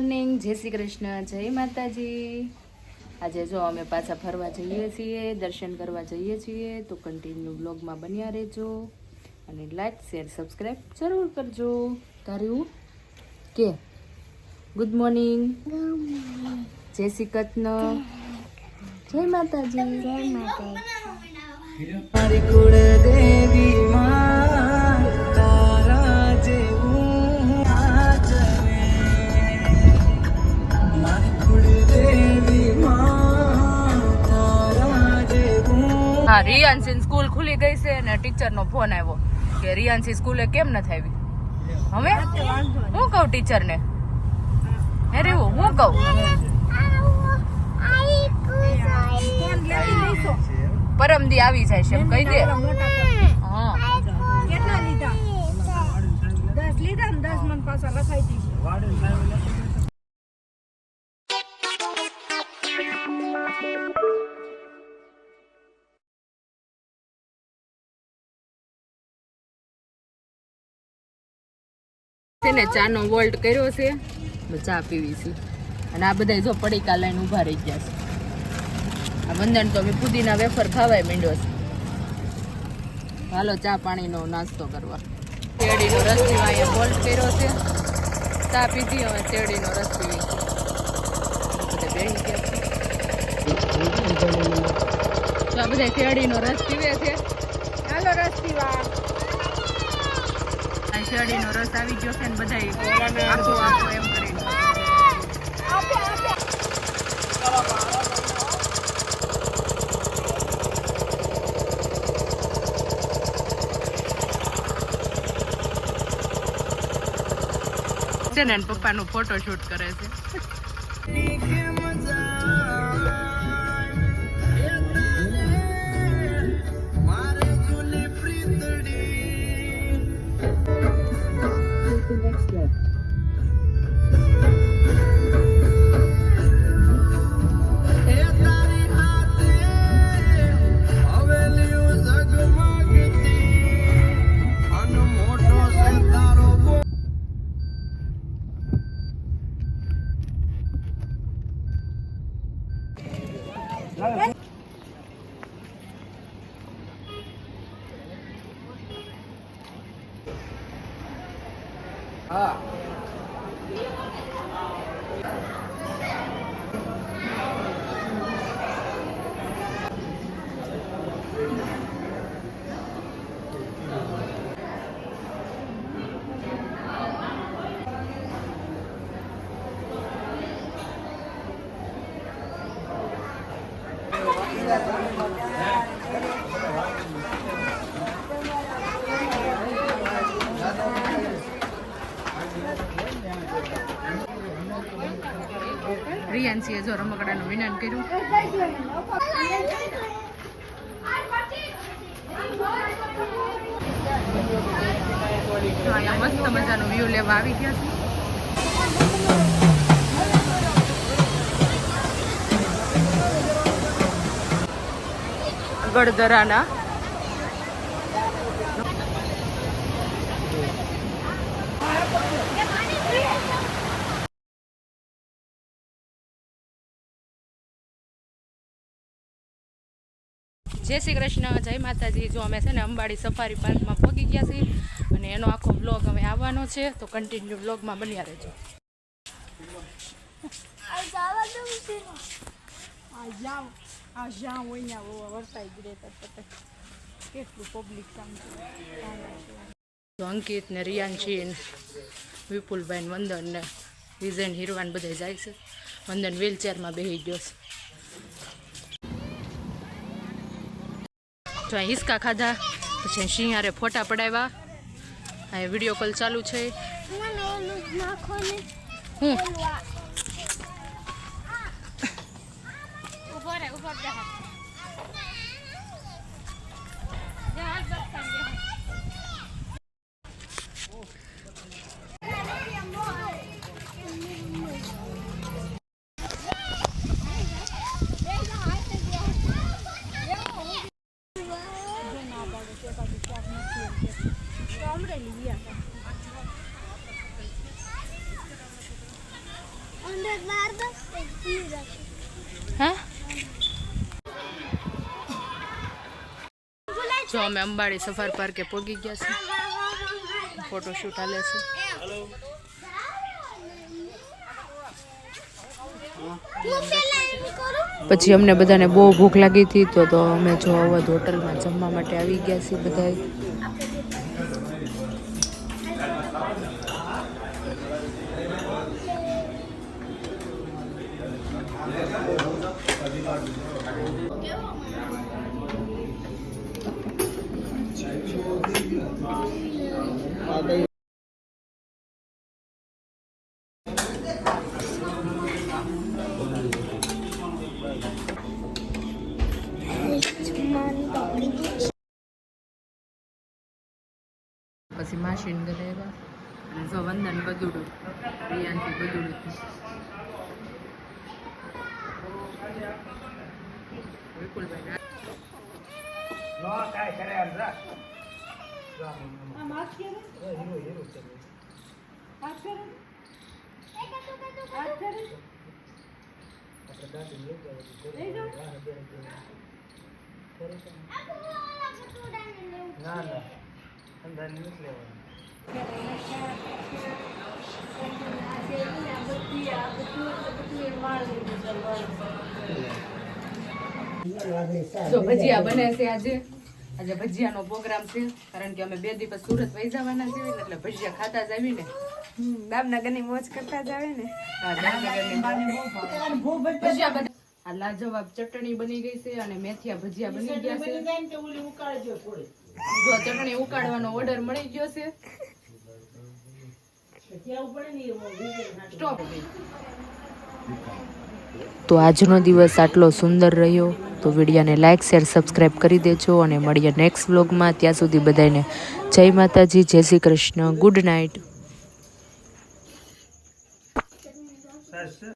Morning, જય શ્રી કૃષ્ણ, જય માતાજી। આજે જો અમે પાછા ફરવા જઈએ છીએ, દર્શન કરવા જઈએ છીએ, તો કન્ટિન્યુ બ્લોગમાં બન્યા રહેજો અને લાઈક શેર સબસ્ક્રાઈબ જરૂર કરજો। તારું કે ગુડ મોર્નિંગ, જય શ્રી કૃષ્ણ, જય માતાજી, જય માતાજી। મારી કુળ દેવી માં તારા જેવું આચરે, મારી કુળ દેવી માં તારા જેવું। હા, રિયાન્સી સ્કૂલ ખુલી ગઈ છે અને ટીચર નો ફોન આવ્યો કે રિયાન્સી સ્કૂલે કેમ નથી આવી। હવે હું કહું ટીચર ને, અરે હું કહું પરમદી આવી જાય છે એમ કહી દે। હા, કેટલા લીધા? 10 લીધા ને 10 મન પાછા લખાઈ દીધી। ને ચા નો વોલ્ટ કર્યો છે, ચા પીવી છે અને આ બધા જો પડીકા લઈને ઉભા રહી ગયા છે। આ વંદન તો અમે પુદીના વેફર ખાવાય માંડ્યો છે। હાલો ચા પાણીનો નાસ્તો કરવા। શેરડીનો રસ પીવા અહીંયા વોલ્ટ કર્યો છે, ચા પીધી, હવે શેરડીનો રસ પીવી બેસી ગયા તો આ બધા શેરડીનો રસ પીવે છે। હાલો રસ પીવા। શેરડીનો રસ આવી ગયો છે ને બધા આપો આપો એમ કરીને છે ને પપ્પાનું ફોટો શૂટ કરે છે। હા રિયાન્સીએ જો રમકડાનું વિનન કર્યું। અહીંયા મસ્ત મજાનો વ્યૂ લેવા આવી ગયા છે ગળદરાના। જય શ્રી કૃષ્ણ, જય માતાજી। જો અમે છે ને અંબાડી સફારી પાર્કમાં પહોંચી ગયા છીએ અને એનો આખો બ્લોગ હવે આવવાનો છે, તો કન્ટિન્યુ બ્લોગમાં બન્યા રહેજો। અંકિત ને રિયાન્શી ને વિપુલભાઈ ને વંદન ને વિજય હિરવાન બધા જાય છે। વંદન વ્હીલચેરમાં બેસી ગયો છે। તો હિસકા ખાધા, પછી શિયાળે ફોટા પડાવ્યા, આ વિડીયો કોલ ચાલુ છે। હું હા જો અમે અંબાડી સફારી પાર્કે પહોંચી ગયા છે ફોટોશૂટ હાલે છે પછી અમને બધાને બહુ ભૂખ લાગી હતી તો અમે જો અવધ હોટલમાં જમવા માટે આવી ગયા છીએ બધા પછી માસીન ઘરે આવ્યા અને જો વંદન બધુડું રિયાનથી બધુડું વિપુલભાઈ ના ના અંદર નથી લેવાનું જો ભજીયા બને છે આજે ભજીયાનો પ્રોગ્રામ છે કારણ કે અમે 2 દિવસ સુરત વહી જવાના છીએ એટલે ભજીયા ખાતા જ આવીને દામનગરની મોજ કરતા જ આવે ને ભજીયા આ લાજવાબ ચટણી બની ગઈ છે અને મેથિયા ભજીયા બની ગયા છે જો ચટણી ઉકાળવાનો ઓર્ડર મળી ગયો છે તો આજનો દિવસ આટલો સુંદર રહ્યો તો વિડીયોને લાઈક શેર સબસ્ક્રાઈબ કરી દેજો અને મળીએ નેક્સ્ટ વ્લોગમાં ત્યાં સુધી બધાને જય માતાજી જય શ્રી કૃષ્ણ ગુડ નાઇટ